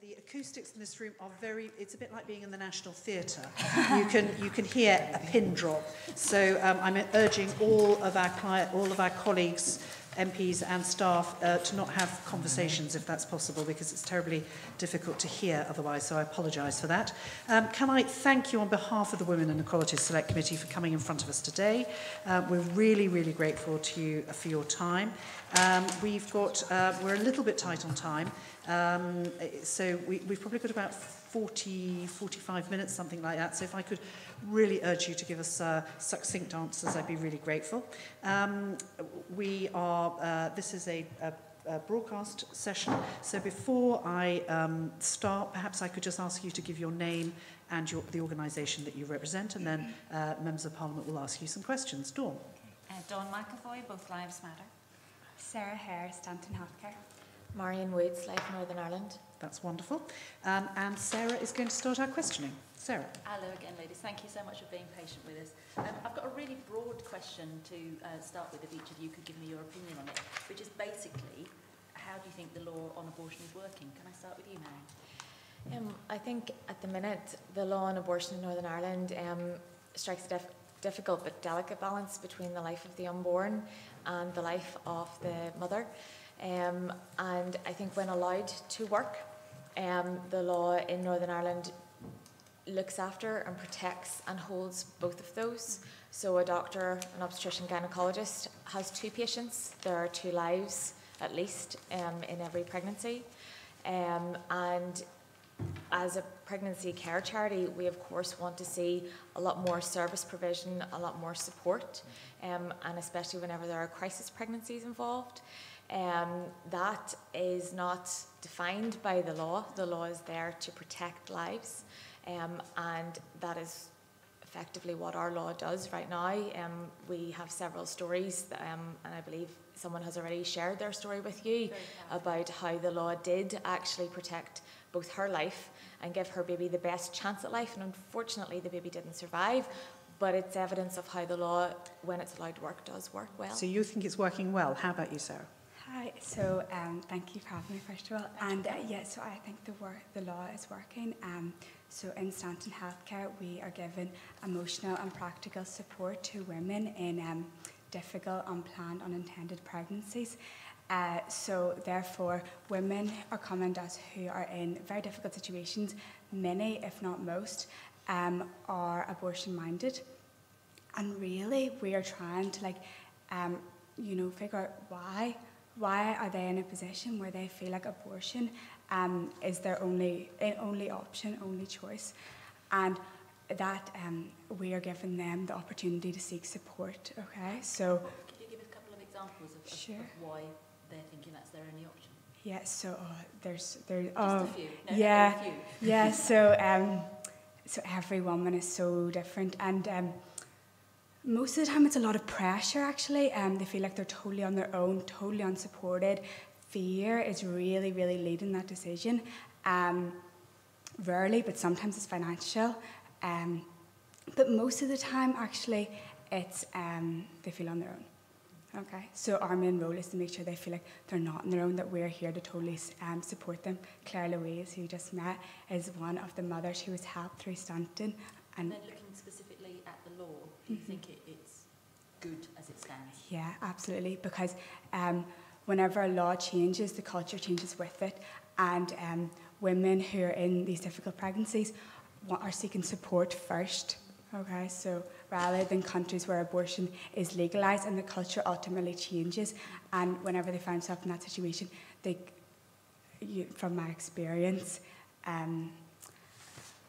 The acoustics in this room are it's a bit like being in the National Theatre. You can hear a pin drop. So I'm urging all of our colleagues, MPs and staff to not have conversations if that's possible, because it's terribly difficult to hear otherwise, so I apologise for that. Can I thank you on behalf of the Women and Equalities Select Committee for coming in front of us today. We're really, really grateful to you for your time. We're a little bit tight on time, so we've probably got about 45 minutes, something like that. So if I could really urge you to give us succinct answers, I'd be really grateful. This is a broadcast session, so before I start, perhaps I could just ask you to give your name and the organisation that you represent, and then members of Parliament will ask you some questions. Dawn. Dawn McAvoy, Both Lives Matter. Sarah Hare, Stanton Healthcare. Marion Woods, Life Northern Ireland. That's wonderful. And Sarah is going to start our questioning. Sarah. Hello again, ladies. Thank you so much for being patient with us. I've got a really broad question to start with, if each of you could give me your opinion on it, which is basically, how do you think the law on abortion is working? Can I start with you, Marion? I think at the minute, the law on abortion in Northern Ireland strikes a difficult but delicate balance between the life of the unborn and the life of the mother. And I think when allowed to work, the law in Northern Ireland looks after and protects and holds both of those. So a doctor, an obstetrician gynaecologist has two patients. There are two lives at least in every pregnancy. And as a pregnancy care charity, we of course want to see a lot more service provision, a lot more support, and especially whenever there are crisis pregnancies involved. That is not defined by the law. The law is there to protect lives, and that is effectively what our law does right now. We have several stories, and I believe someone has already shared their story with you about how the law did actually protect both her life and give her baby the best chance at life, and unfortunately the baby didn't survive. But it's evidence of how the law, when it's allowed to work, does work well. So you think it's working well. How about you, Sarah? Hi, so thank you for having me first of all. And so I think the law is working. So in Stanton Healthcare, we are giving emotional and practical support to women in difficult, unplanned, unintended pregnancies. So therefore, women are coming to us who are in very difficult situations. Many, if not most, are abortion-minded. And really, we are trying to figure out why. Why are they in a position where they feel like abortion is their only option, only choice? And that we are giving them the opportunity to seek support, okay? So, could you give a couple of examples of why they're thinking that's their only option? Yeah, so there's just a few. No, yeah, a few. Yeah. So every woman is so different, and most of the time it's a lot of pressure. Actually, they feel like they're totally on their own, totally unsupported. Fear is really, really leading that decision. Rarely, but sometimes it's financial. But most of the time, actually, it's they feel on their own. Okay, so our main role is to make sure they feel like they're not on their own, that we're here to totally support them. Claire Louise, who you just met, is one of the mothers who was helped through Stanton. And then looking specifically at the law, do you think it's good as it stands? Yeah, absolutely, because whenever a law changes, the culture changes with it, and women who are in these difficult pregnancies are seeking support first. Okay, so rather than countries where abortion is legalised and the culture ultimately changes, and whenever they find themselves in that situation, from my experience,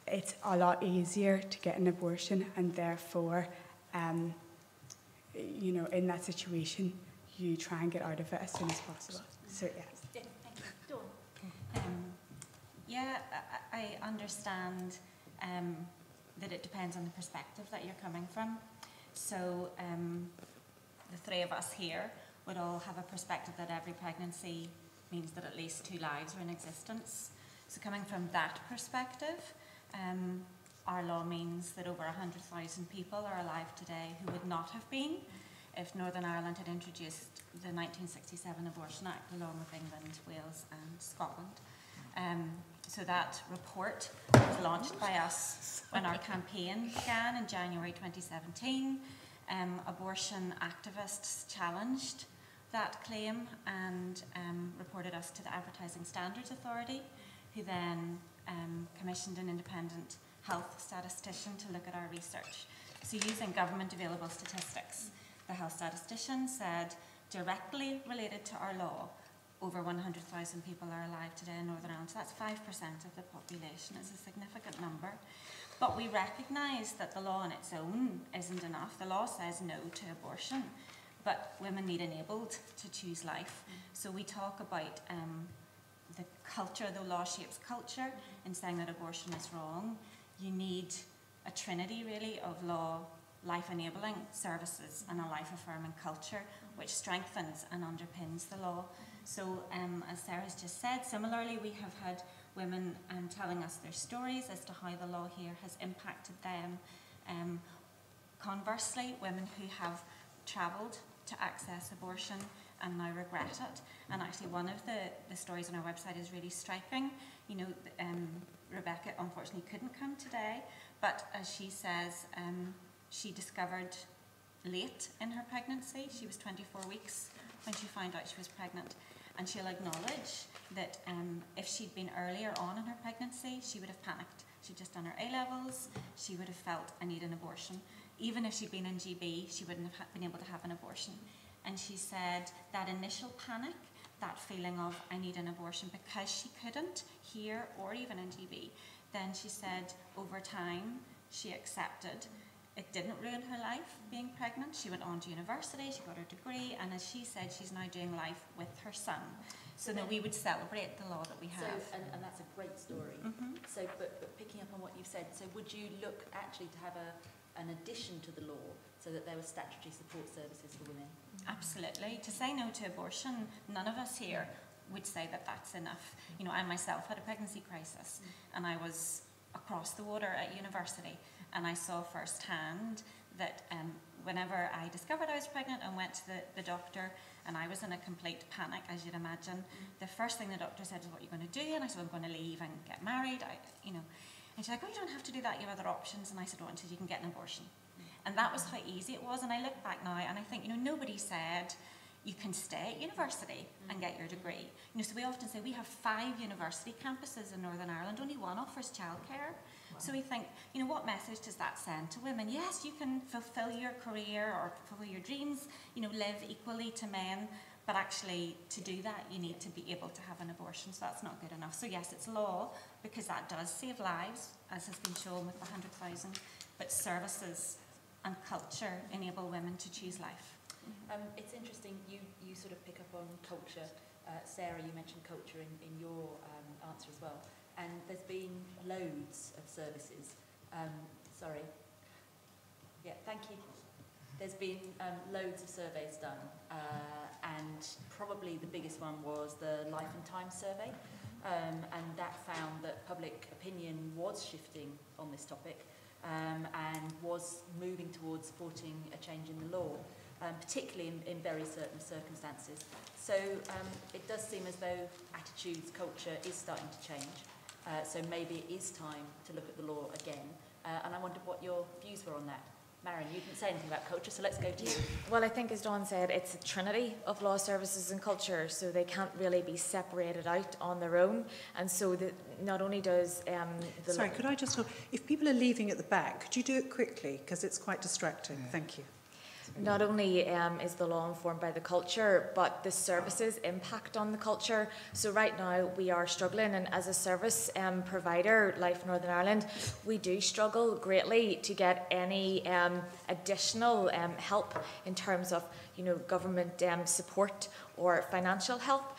it's a lot easier to get an abortion, and therefore, in that situation, you try and get out of it as soon as possible. So yes. Yeah, thank you. Dawn. I understand that it depends on the perspective that you're coming from. So the three of us here would all have a perspective that every pregnancy means that at least two lives are in existence. So coming from that perspective, our law means that over 100,000 people are alive today who would not have been if Northern Ireland had introduced the 1967 Abortion Act along with England, Wales and Scotland. So that report was launched by us when our campaign began in January 2017. Abortion activists challenged that claim and reported us to the Advertising Standards Authority, who then commissioned an independent health statistician to look at our research. So using government available statistics, the health statistician said, directly related to our law, over 100,000 people are alive today in Northern Ireland. So that's 5% of the population. It's a significant number. But we recognise that the law on its own isn't enough. The law says no to abortion, but women need enabled to choose life. So we talk about the culture, the law shapes culture, in saying that abortion is wrong. You need a trinity, really, of law, life-enabling services and a life-affirming culture, which strengthens and underpins the law. So, as Sarah's just said, similarly, we have had women telling us their stories as to how the law here has impacted them. Conversely, women who have travelled to access abortion and now regret it. And actually, one of the stories on our website is really striking. You know, Rebecca unfortunately couldn't come today, but as she says, she discovered late in her pregnancy. She was 24 weeks when she found out she was pregnant. And she'll acknowledge that if she'd been earlier on in her pregnancy, she would have panicked. She'd just done her A-levels, she would have felt, I need an abortion. Even if she'd been in GB, she wouldn't have been able to have an abortion. And she said that initial panic, that feeling of, I need an abortion, because she couldn't here or even in GB, then she said over time, she accepted. It didn't ruin her life being pregnant. She went on to university, she got her degree, and as she said, she's now doing life with her son. So that we would celebrate the law that we have. So, and that's a great story. So, but picking up on what you've said, so would you look actually to have an addition to the law so that there were statutory support services for women? Absolutely. To say no to abortion, none of us here would say that that's enough. You know, I myself had a pregnancy crisis, and I was across the water at university. And I saw firsthand that whenever I discovered I was pregnant and went to the doctor, and I was in a complete panic, as you'd imagine, the first thing the doctor said was, what are you going to do? And I said, I'm going to leave and get married. And she's like, oh, you don't have to do that, you have other options. And I said, well, until you can get an abortion. And that was how easy it was. And I look back now and I think, nobody said you can stay at university and get your degree. So we often say we have 5 university campuses in Northern Ireland, only one offers childcare. So we think, what message does that send to women? Yes, you can fulfill your career or fulfill your dreams, live equally to men, but actually to do that, you need to be able to have an abortion, so that's not good enough. So yes, it's law, because that does save lives, as has been shown with the 100,000, but services and culture enable women to choose life. It's interesting, you sort of pick up on culture. Sarah, you mentioned culture in your answer as well. And there's been loads of services. Sorry. Yeah, thank you. There's been loads of surveys done, and probably the biggest one was the Life and Time survey, and that found that public opinion was shifting on this topic, and was moving towards supporting a change in the law, particularly in very certain circumstances. So it does seem as though attitudes, culture is starting to change. So maybe it is time to look at the law again. And I wondered what your views were on that. Marion, you didn't say anything about culture, so let's go to you. Well, I think, as Dawn said, it's a trinity of law, services and culture, so they can't really be separated out on their own. And so not only does the... Sorry, could I just... If people are leaving at the back, could you do it quickly? Because it's quite distracting. Yeah. Thank you. Not only is the law informed by the culture, but the services impact on the culture. So right now we are struggling, and as a service provider, Life Northern Ireland, we do struggle greatly to get any additional help in terms of government support or financial help.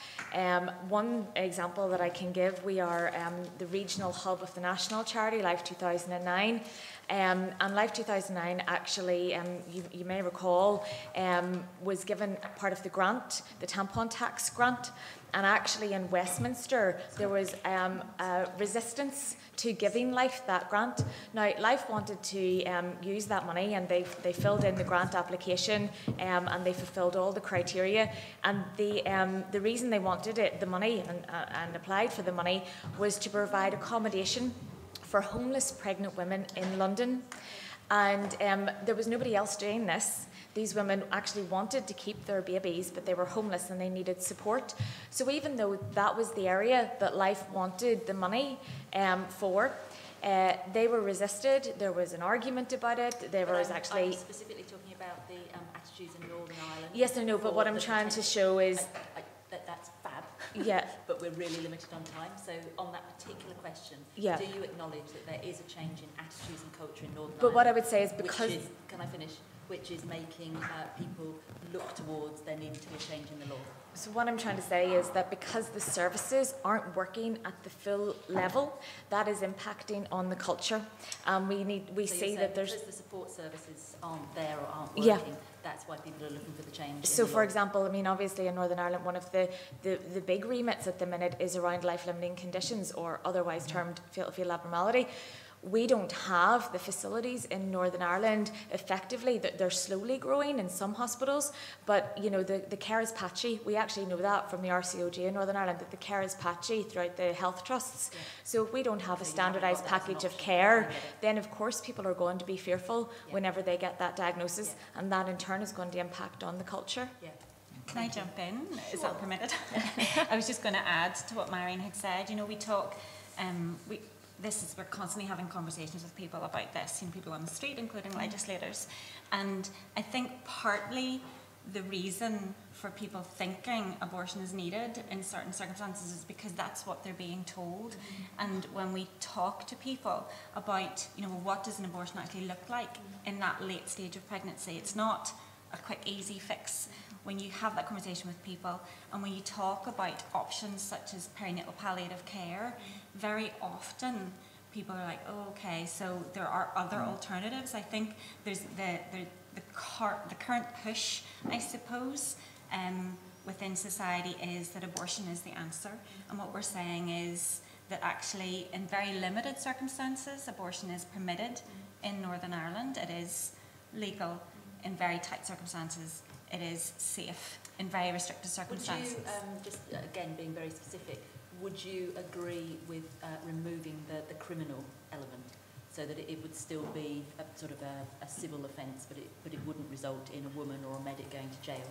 One example that I can give, we are the regional hub of the national charity, Life 2009. And Life 2009 actually, you may recall, was given part of the grant, the tampon tax grant, And actually in Westminster, there was a resistance to giving Life that grant. Now, Life wanted to use that money, and they filled in the grant application, and they fulfilled all the criteria. And the reason they wanted the money and applied for the money was to provide accommodation for homeless pregnant women in London. And there was nobody else doing this. These women actually wanted to keep their babies, but they were homeless and they needed support. So even though that was the area that Life wanted the money for, they were resisted. There was an argument about it. There was actually... I'm specifically talking about the attitudes in Northern Ireland. Yes, I know, but what I'm trying to show is... That's fab. Yeah. But we're really limited on time. So on that particular question, yeah. do you acknowledge that there is a change in attitudes and culture in Northern Ireland? But what I would say is because... Can I finish? Which is making people look towards there needing to be a change in the law. So what I'm trying to say is that because the services aren't working at the full level, that is impacting on the culture. We so see that there's... Because the support services aren't there or aren't working, yeah. that's why people are looking for the change. So for example, I mean, obviously in Northern Ireland, one of the big remits at the minute is around life-limiting conditions, or otherwise termed fetal abnormality. We don't have the facilities in Northern Ireland effectively. They're slowly growing in some hospitals, but you know the care is patchy. We actually know that from the RCOG in Northern Ireland, that the care is patchy throughout the health trusts. Yeah. So if we don't have a standardised package of care, then of course people are going to be fearful whenever they get that diagnosis, and that in turn is going to impact on the culture. Yeah. Can I jump in? Sure. Is that permitted? I was just going to add to what Marion had said. You know, we talk, we're constantly having conversations with people about this, people on the street, including legislators. And I think partly the reason for people thinking abortion is needed in certain circumstances is because that's what they're being told. And when we talk to people about, what does an abortion actually look like in that late stage of pregnancy, it's not a quick, easy fix. When you have that conversation with people, and when you talk about options such as perinatal palliative care, very often people are like, oh, okay, so there are other alternatives. I think there's the current push, I suppose, within society is that abortion is the answer. And what we're saying is that actually, in very limited circumstances, abortion is permitted in Northern Ireland. It is legal in very tight circumstances. It is safe in very restricted circumstances. Would you, just again being very specific, would you agree with removing the criminal element, so that it would still be a sort of a civil offence, but it wouldn't result in a woman or a medic going to jail?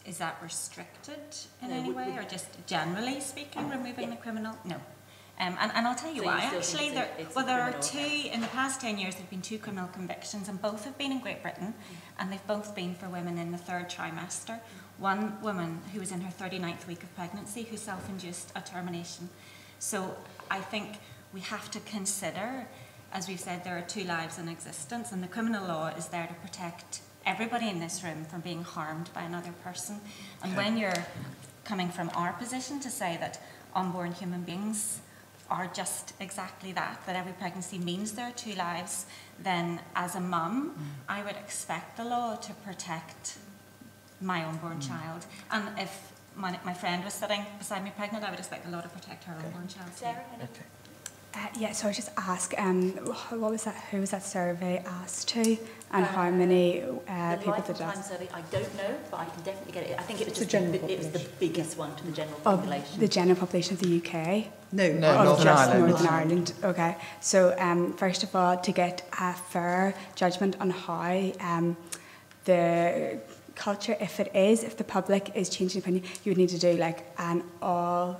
Is that restricted in any way, or just generally speaking, removing the criminal? No. And I'll tell you why. Actually, there are two, in the past 10 years, there have been 2 criminal convictions, and both have been in Great Britain, and they've both been for women in the 3rd trimester. One woman who was in her 39th week of pregnancy who self-induced a termination. So I think we have to consider, as we've said, there are 2 lives in existence, and the criminal law is there to protect everybody in this room from being harmed by another person. And when you're coming from our position to say that unborn human beings are just exactly that every pregnancy means there are 2 lives, then as a mum, I would expect the law to protect my unborn child. And if my friend was sitting beside me pregnant, I would expect the law to protect her unborn child. Sarah? Yeah, so I just ask, what was that? Who was that survey asked to, and how many people did that? Survey, I don't know, but I can definitely get it. I think it was the biggest one to the general population. The general population of the UK? No, Northern Ireland. Okay. So first of all, to get a fair judgment on how the culture, if the public is changing opinion, you would need to do like an all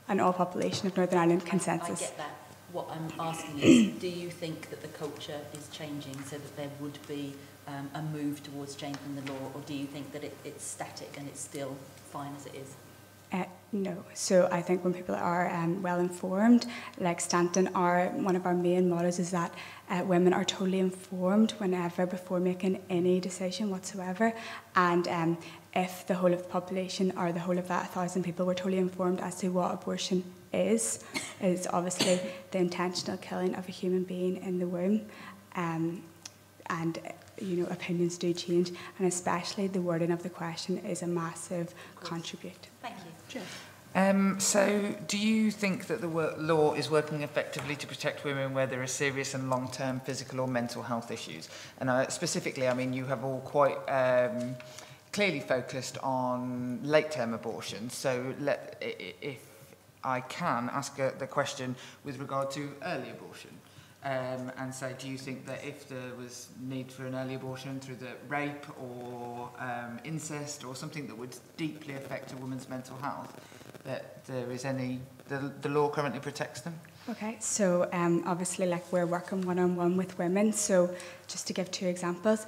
population of Northern Ireland consensus. I get that. What I'm asking is, do you think that the culture is changing so that there would be a move towards changing the law, or do you think that it's static and it's still fine as it is? No. So I think when people are well informed, like Stanton, one of our main mottos is that women are totally informed before making any decision whatsoever. And if the whole of the population, or the whole of that 1,000 people, were totally informed as to what abortion is obviously the intentional killing of a human being in the womb. And opinions do change, and especially the wording of the question is a massive contribute. Thank you. Jeff. So, do you think that the law is working effectively to protect women where there are serious and long-term physical or mental health issues? And specifically, I mean, you have all quite clearly focused on late-term abortions. So, if I can ask the question with regard to early abortion, and say, do you think that if there was need for an early abortion through the rape or incest or something that would deeply affect a woman's mental health, that there is the law currently protects them? Okay, so obviously, like, we're working one-on-one with women. So just to give 2 examples,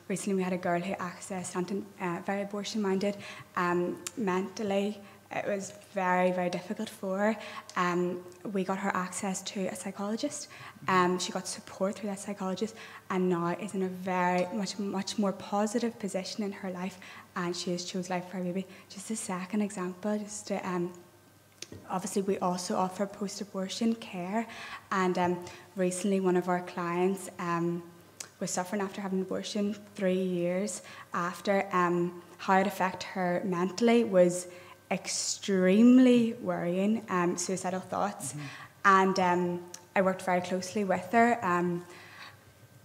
recently we had a girl who accessed something very abortion-minded. Mentally, it was very, very difficult for her. We got her access to a psychologist. She got support through that psychologist, and now is in a very much more positive position in her life, and she has chose life for her baby. Just a second example, just to, obviously we also offer post-abortion care, and recently one of our clients was suffering after having an abortion 3 years after. How it affected her mentally was extremely worrying, suicidal thoughts, and I worked very closely with her,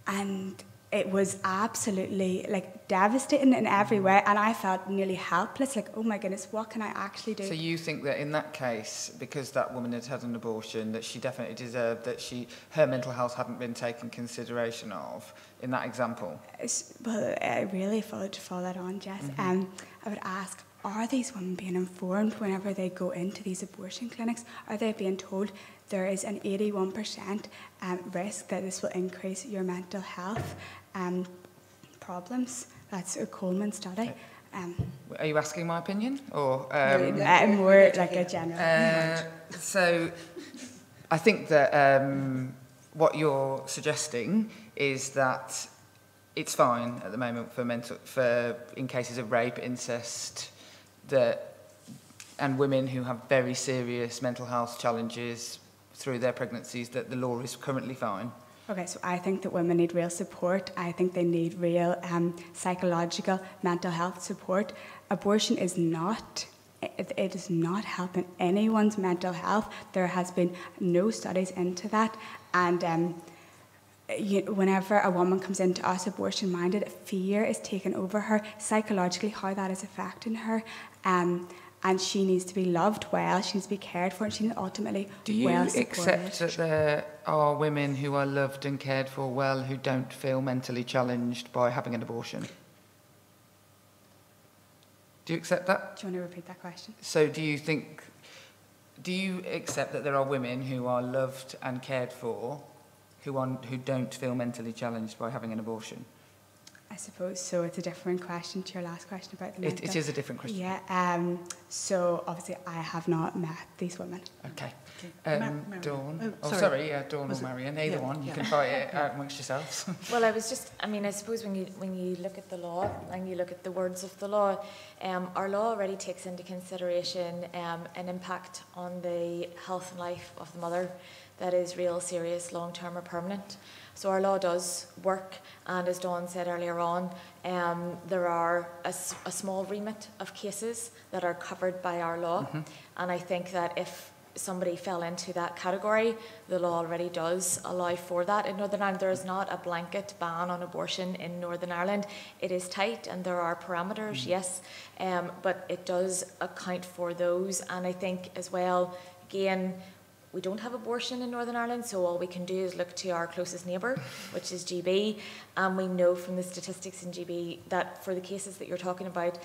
and it was absolutely, like, devastating in every way, and I felt nearly helpless, like, oh my goodness, what can I actually do? So you think that in that case, because that woman had had an abortion, that she definitely deserved, that her mental health hadn't been taken consideration of in that example? Well, I really followed that on, Jess. I would ask, are these women being informed whenever they go into these abortion clinics? Are they being told there is an 81% risk that this will increase your mental health problems? That's a Coleman study. Are you asking my opinion? Or more like a general? So I think that what you're suggesting is that it's fine at the moment for in cases of rape, incest, and women who have very serious mental health challenges through their pregnancies, that the law is currently fine. Okay, so I think that women need real support. I think they need real psychological, mental health support. Abortion is not, it is not helping anyone's mental health. There has been no studies into that, and whenever a woman comes into us abortion-minded, fear is taken over her psychologically, how that is affecting her, and she needs to be loved well, she needs to be cared for, and she needs ultimately well supported. Do you accept that there are women who are loved and cared for well who don't feel mentally challenged by having an abortion? Do you accept that? Do you want to repeat that question? So do you accept that there are women who are loved and cared for who don't feel mentally challenged by having an abortion? I suppose so. It's a different question to your last question about the mental. It is a different question. Yeah. So obviously I have not met these women. Okay. Dawn. Dawn or Marion, either one. You can fight it out amongst yourselves. Well, I suppose when you look at the law and you look at the words of the law, our law already takes into consideration an impact on the health and life of the mother that is real, serious, long-term or permanent. So our law does work, and as Dawn said earlier on, there are a small remit of cases that are covered by our law, and I think that if somebody fell into that category, the law already does allow for that. In Northern Ireland, there is not a blanket ban on abortion in Northern Ireland. It is tight and there are parameters, yes, but it does account for those. And I think as well, again, we don't have abortion in Northern Ireland, so all we can do is look to our closest neighbour, which is GB, and we know from the statistics in GB that for the cases that you're talking about,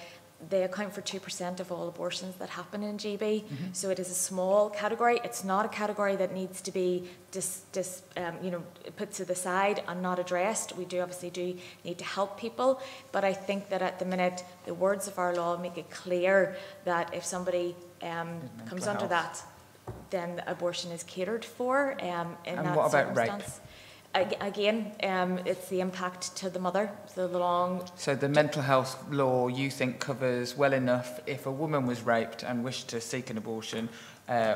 they account for 2% of all abortions that happen in GB. So it is a small category. It's not a category that needs to be put to the side and not addressed. We obviously need to help people, but I think that at the minute, the words of our law make it clear that if somebody comes under that, then abortion is catered for in and that what about circumstance. Rape? Again, it's the impact to the mother, So the mental health law, you think, covers well enough if a woman was raped and wished to seek an abortion,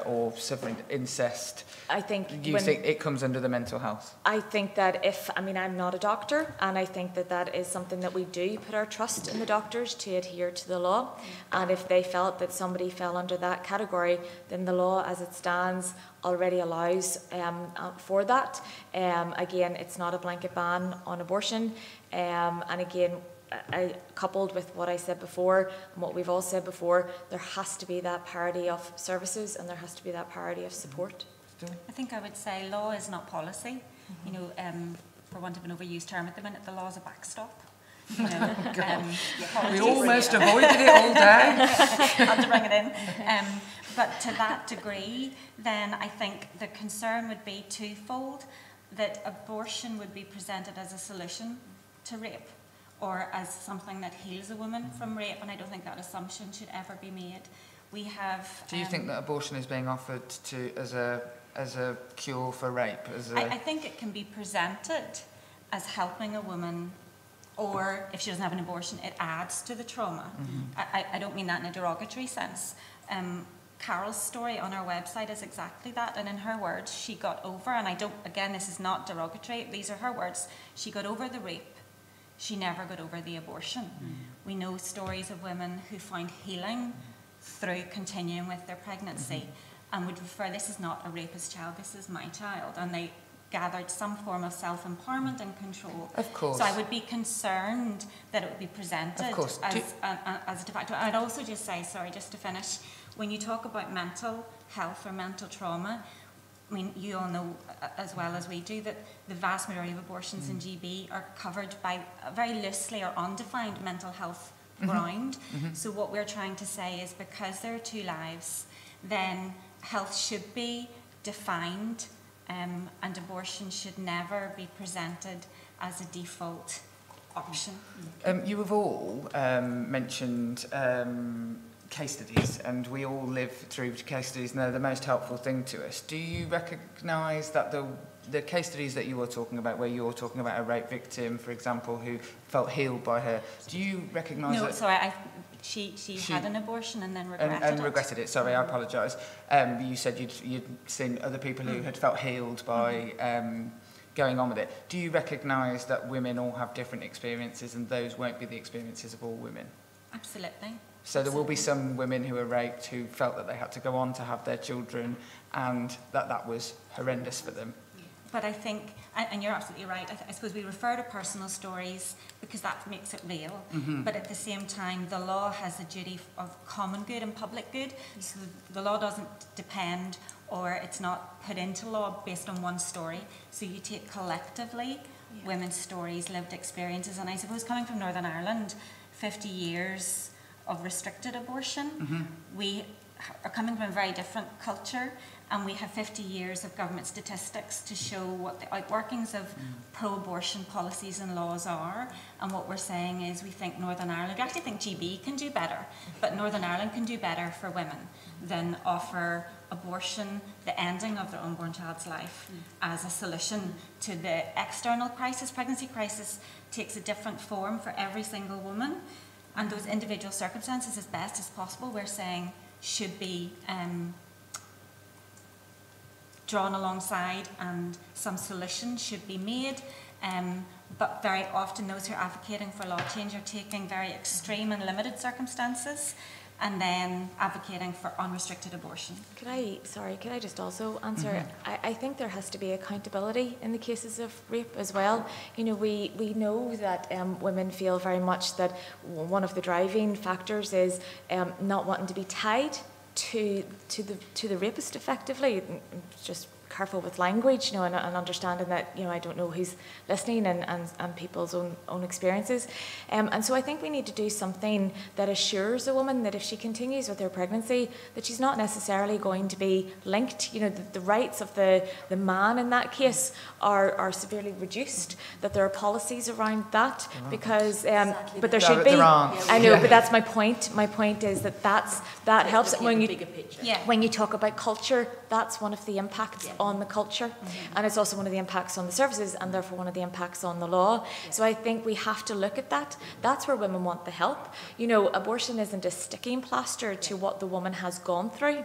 or suffering incest, I think you think it comes under the mental health? I think that I'm not a doctor, and I think that is something that we do put our trust in the doctors to adhere to the law. And if they felt that somebody fell under that category, then the law as it stands already allows for that. Again, it's not a blanket ban on abortion. And again, coupled with what I said before and what we've all said before, there has to be that parity of services and there has to be that parity of support. I think I would say law is not policy. You know, for want of an overused term at the minute, the law is a backstop. You know, we almost avoided it all day. Had to bring it in. But to that degree, then I think the concern would be twofold, that abortion would be presented as a solution to rape or as something that heals a woman from rape, and I don't think that assumption should ever be made. We have... Do you think that abortion is being offered as a cure for rape? I think it can be presented as helping a woman, or if she doesn't have an abortion, it adds to the trauma. I don't mean that in a derogatory sense. Carol's story on our website is exactly that, and in her words, she got over, and again, this is not derogatory, these are her words, she got over the rape, she never got over the abortion. We know stories of women who found healing through continuing with their pregnancy and would refer, this is not a rapist child, this is my child, and they gathered some form of self-empowerment and control. Of course. So I would be concerned that it would be presented as a de facto. I'd also just say, sorry, just to finish, when you talk about mental health or mental trauma, I mean, you all know as well as we do that the vast majority of abortions in GB are covered by a very loosely or undefined mental health ground. So what we're trying to say is because there are two lives, then health should be defined, and abortion should never be presented as a default option. You have all mentioned case studies, and we all live through case studies, and they're the most helpful thing to us. Do you recognise that the case studies that you were talking about, where you're talking about a rape victim, for example, who felt healed by her, do you recognise that... No, sorry, she had an abortion and then regretted it. Regretted it, sorry, I apologise. You said you'd seen other people who had felt healed by going on with it. Do you recognise that women all have different experiences and those won't be the experiences of all women? Absolutely. So there will be some women who are raped who felt that they had to go on to have their children and that was horrendous for them. But I think, and you're absolutely right, I suppose we refer to personal stories because that makes it real, but at the same time the law has a duty of common good and public good, so the law doesn't depend or it's not put into law based on one story, so you take collectively women's stories, lived experiences, and I suppose coming from Northern Ireland, 50 years of restricted abortion, we are coming from a very different culture, and we have 50 years of government statistics to show what the outworkings of pro-abortion policies and laws are. And what we're saying is we think Northern Ireland, we actually think GB can do better, but Northern Ireland can do better for women than offer abortion, the ending of their unborn child's life, as a solution to the external crisis. Pregnancy crisis takes a different form for every single woman, and those individual circumstances, as best as possible, we're saying should be drawn alongside and some solution should be made. But very often those who are advocating for law change are taking very extreme and limited circumstances and then advocating for unrestricted abortion. Could I just also answer? I think there has to be accountability in the cases of rape as well. You know, we know that women feel very much that one of the driving factors is not wanting to be tied to the rapist effectively. Just careful with language, you know, and understanding that, you know, I don't know who's listening and people's own experiences. And so I think we need to do something that assures a woman that if she continues with her pregnancy, that she's not necessarily going to be linked. You know, the rights of the man in that case are severely reduced, that there are policies around that, because, but there should be. I know, but that's my point. My point is that helps when you, when you talk about culture, that's one of the impacts on the culture, and it's also one of the impacts on the services, and therefore one of the impacts on the law. So I think we have to look at that. That's where women want the help. You know, abortion isn't a sticking plaster to what the woman has gone through,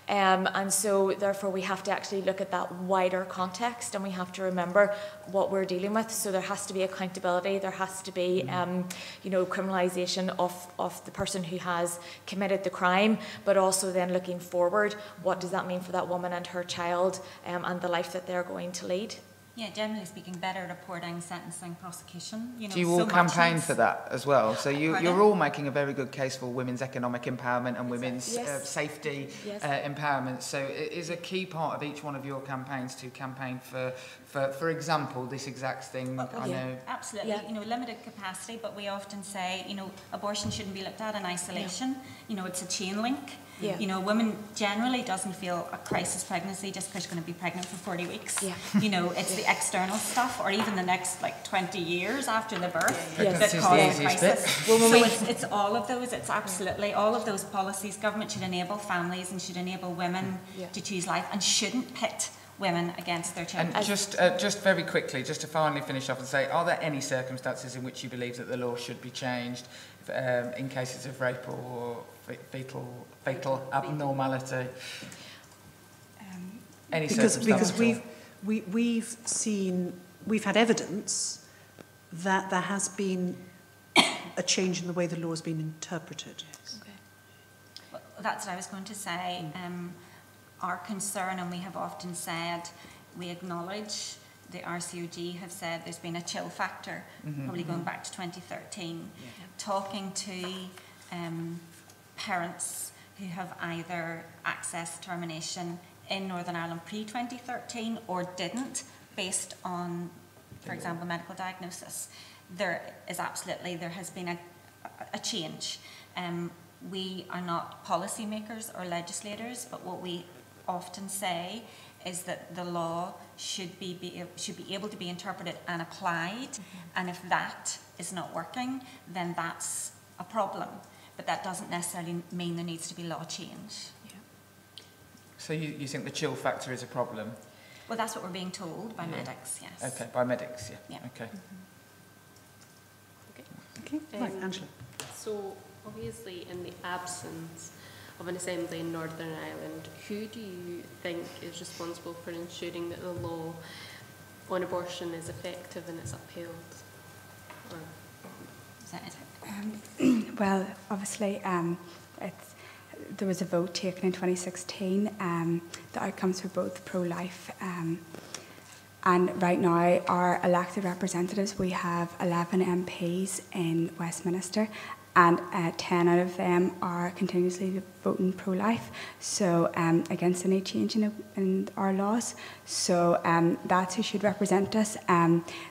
and so therefore we have to actually look at that wider context, and we have to remember what we're dealing with. So there has to be accountability, there has to be you know, criminalisation of the person who has committed the crime, but also then looking forward, what does that mean for that woman and her child, and the life that they're going to lead. Yeah, generally speaking, better reporting, sentencing, prosecution. You know, do you all campaign for that as well? So you're all making a very good case for women's economic empowerment and women's safety empowerment. So it is a key part of each one of your campaigns to campaign for example, this exact thing. I know. Absolutely. You know, limited capacity, but we often say, you know, abortion shouldn't be looked at in isolation. You know, it's a chain link. You know, a woman generally doesn't feel a crisis pregnancy just because she's going to be pregnant for 40 weeks. You know, it's the external stuff, or even the next like 20 years after the birth that causes crisis. So it's all of those. It's absolutely all of those policies. Government should enable families and should enable women to choose life, and shouldn't pit women against their children. And just very quickly, just to finally finish off and say, are there any circumstances in which you believe that the law should be changed in cases of rape or fatal abnormality? Any because we've had evidence that there has been a change in the way the law has been interpreted. Well, that's what I was going to say. Our concern, and we have often said, we acknowledge the RCOG have said there's been a chill factor, probably going back to 2013, talking to parents who have either accessed termination in Northern Ireland pre-2013 or didn't, based on, for example, medical diagnosis. There has been a change. We are not policymakers or legislators, but what we often say is that the law should be able to be interpreted and applied, and if that is not working, then that's a problem. But that doesn't necessarily mean there needs to be law change. So you think the chill factor is a problem? Well, that's what we're being told by medics, yes. Okay, by medics, Okay. Okay, right, Angela. So, obviously, in the absence of an assembly in Northern Ireland, who do you think is responsible for ensuring that the law on abortion is effective and it's upheld? Or is that it? Well, obviously, there was a vote taken in 2016. The outcomes were both pro-life. And right now, our elected representatives, we have 11 MPs in Westminster, and 10 out of them are continuously voting pro-life, so against any change in our laws. So that's who should represent us.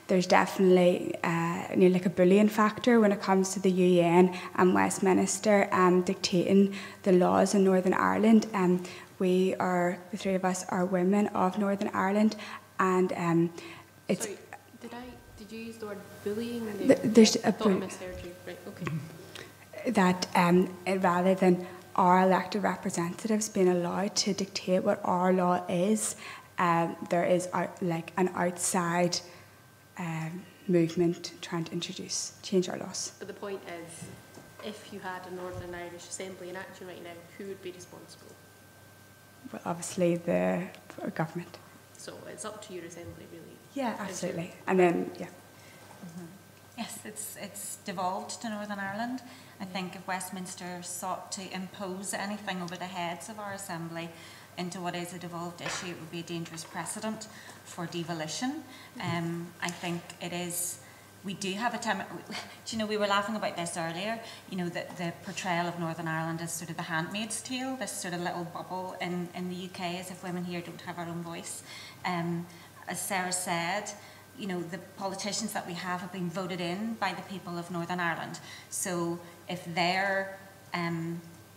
There's definitely like a bullying factor when it comes to the UN and Westminster dictating the laws in Northern Ireland. The three of us are women of Northern Ireland, and it's... Sorry, did you use the word bullying? There's a right, okay. That rather than our elected representatives being allowed to dictate what our law is, there is an outside movement trying to change our laws. But the point is, if you had a Northern Irish Assembly in action right now, who would be responsible? Well, obviously the government. So it's up to your Assembly, really? Yeah, absolutely. And then, Yes, it's devolved to Northern Ireland. I think if Westminster sought to impose anything over the heads of our Assembly into what is a devolved issue, it would be a dangerous precedent for devolution. I think it is, we do have a time, do you know, we were laughing about this earlier, you know, the portrayal of Northern Ireland as sort of the handmaid's tale, this sort of little bubble in the UK, as if women here don't have our own voice. As Sarah said, you know, the politicians that we have been voted in by the people of Northern Ireland. So if their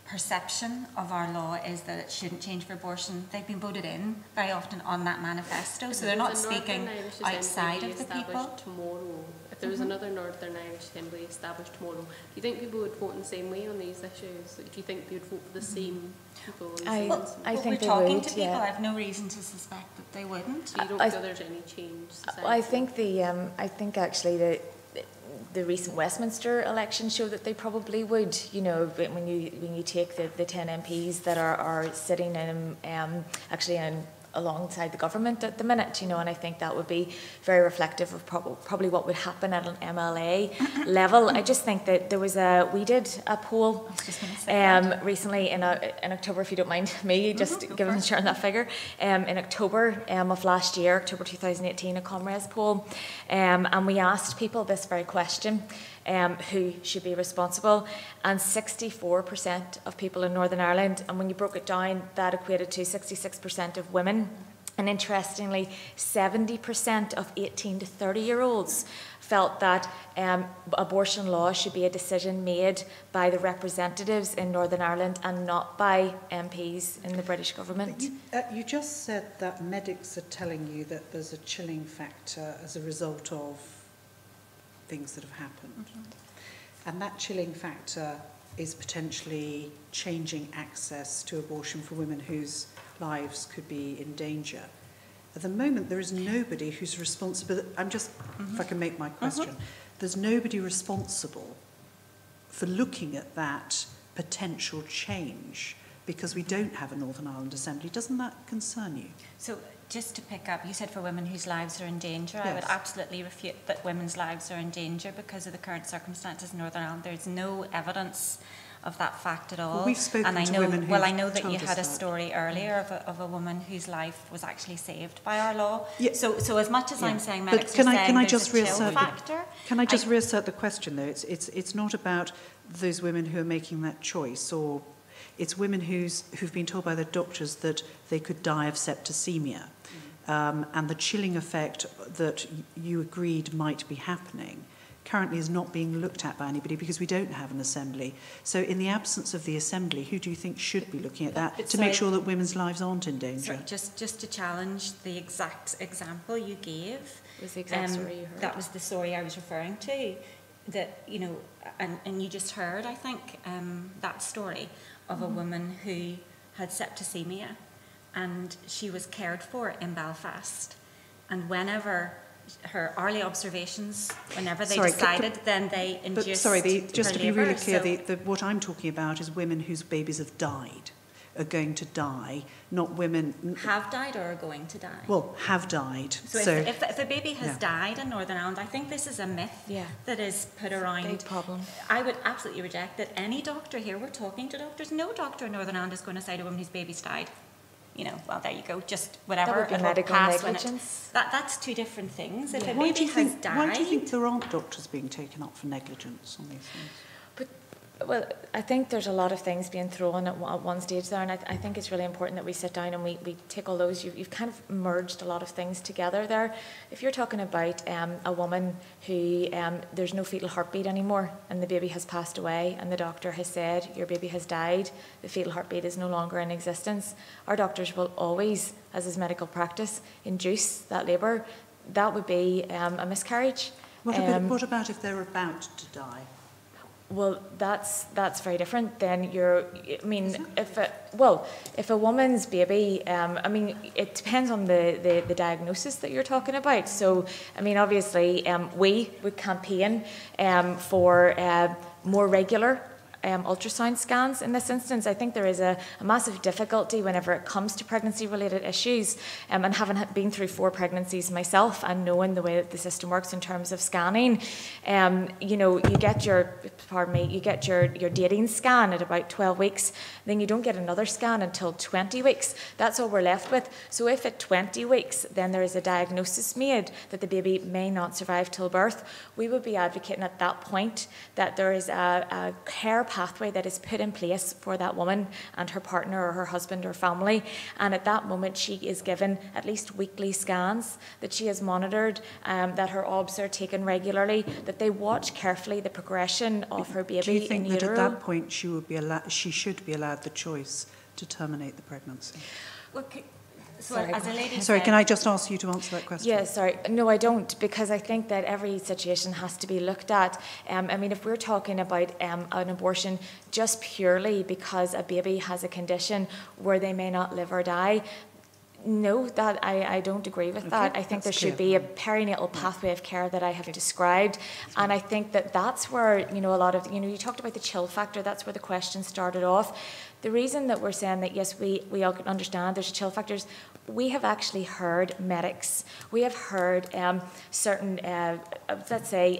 perception of our law is that it shouldn't change for abortion, they've been voted in very often on that manifesto. So they're not speaking outside of the people. Tomorrow, if if there was another Northern Irish Assembly established tomorrow, do you think people would vote in the same way on these issues? Like, do you think they would vote for the same people? I think we're they talking would, to people. yeah. I have no reason to suspect that they wouldn't. So you don't feel there's any change? I think I think actually the recent Westminster election showed that they probably would. You know, when you take the 10 MPs that are sitting in actually in alongside the government at the minute, you know, and I think that would be very reflective of probably what would happen at an MLA level. I just think that we did a poll recently in October, if you don't mind me just giving sharing that figure, in October of last year, October 2018, a Comres poll, and we asked people this very question. Who should be responsible, and 64% of people in Northern Ireland, and when you broke it down, that equated to 66% of women, and interestingly 70% of 18 to 30-year-olds felt that abortion law should be a decision made by the representatives in Northern Ireland and not by MPs in the British government. You just said that medics are telling you that there's a chilling factor as a result of things that have happened. And that chilling factor is potentially changing access to abortion for women whose lives could be in danger. At the moment, there is nobody who's responsible. I'm just, if I can make my question, there's nobody responsible for looking at that potential change because we don't have a Northern Ireland Assembly. Doesn't that concern you? So just to pick up, you said for women whose lives are in danger. Yes. I would absolutely refute that women's lives are in danger because of the current circumstances in Northern Ireland. There's no evidence of that fact at all. Well, we've spoken and I to know, women who I know that you told us had a that. story earlier of a woman whose life was actually saved by our law. Yeah. So as much as I'm saying But medics are saying can I there's just a chill reassert factor. Can I just reassert the question though? It's not about those women who are making that choice, or it's women who've been told by their doctors that they could die of septicemia. And the chilling effect that you agreed might be happening currently is not being looked at by anybody because we don't have an assembly. So in the absence of the assembly, who do you think should be looking at that to make sure that women's lives aren't in danger? Just to challenge the exact example you gave. Was the exact story you heard? That was the story I was referring to. That, you know, and you just heard, I think, that story of a woman who had septicemia and she was cared for in Belfast. And whenever her early observations, whenever they decided, then they induced just her to be really labour. clear, what I'm talking about is women whose babies have died, are going to die, not women... Have died or are going to die? Well, have died. So if a baby has died in Northern Ireland, I think this is a myth that is put around. Big problem. I would absolutely reject that any doctor here, we're talking to doctors, no doctor in Northern Ireland is going to say to a woman whose baby's died, you know, well, there you go, just whatever. That would be it'll medical pass when negligence. That's two different things. If a Why baby do you has think? died... Why do you think there aren't doctors being taken up for negligence on these things? Well, I think there's a lot of things being thrown at one stage there, and I think it's really important that we sit down and we take all those. You've kind of merged a lot of things together there. If you're talking about a woman who there's no fetal heartbeat anymore and the baby has passed away and the doctor has said your baby has died, the fetal heartbeat is no longer in existence, our doctors will always, as is medical practice, induce that labour. That would be a miscarriage. What about if they're about to die? Well, that's very different. Then if a woman's baby, it depends on the diagnosis that you're talking about. So, I mean, obviously, we would campaign for more regular ultrasound scans in this instance. I think there is a massive difficulty whenever it comes to pregnancy-related issues, and having been through 4 pregnancies myself and knowing the way that the system works in terms of scanning, you get your dating scan at about 12 weeks, then you don't get another scan until 20 weeks. That's all we're left with. So if at 20 weeks then there is a diagnosis made that the baby may not survive till birth, we would be advocating at that point that there is a care pathway that is put in place for that woman and her partner or her husband or family, and at that moment she is given at least weekly scans, that she is monitored, that her obs are taken regularly, that they watch carefully the progression of her baby. Do you think in that utero. at that point she should be allowed the choice to terminate the pregnancy? Well, So as a lady Sorry, said, can I just ask you to answer that question? Yeah, sorry. No, I don't, because I think that every situation has to be looked at. I mean, if we're talking about an abortion just purely because a baby has a condition where they may not live or die, no, that I don't agree with that. I think there should be a perinatal pathway of care that I have described, and I think that that's where, you know, a lot of, you know, you talked about the chill factor, that's where the question started off. The reason that we're saying that, yes, we all can understand there's chill factors, we have actually heard medics, we have heard certain, let's say,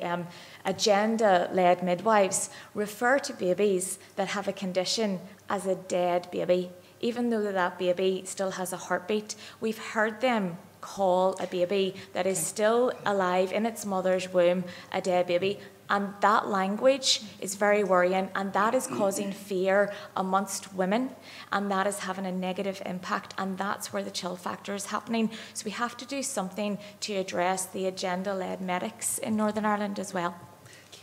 agenda-led midwives refer to babies that have a condition as a dead baby, even though that baby still has a heartbeat. We've heard them call a baby that is still alive in its mother's womb a dead baby, and that language is very worrying, and that is causing fear amongst women, and that is having a negative impact, and that's where the chill factor is happening. So we have to do something to address the agenda-led medics in Northern Ireland as well.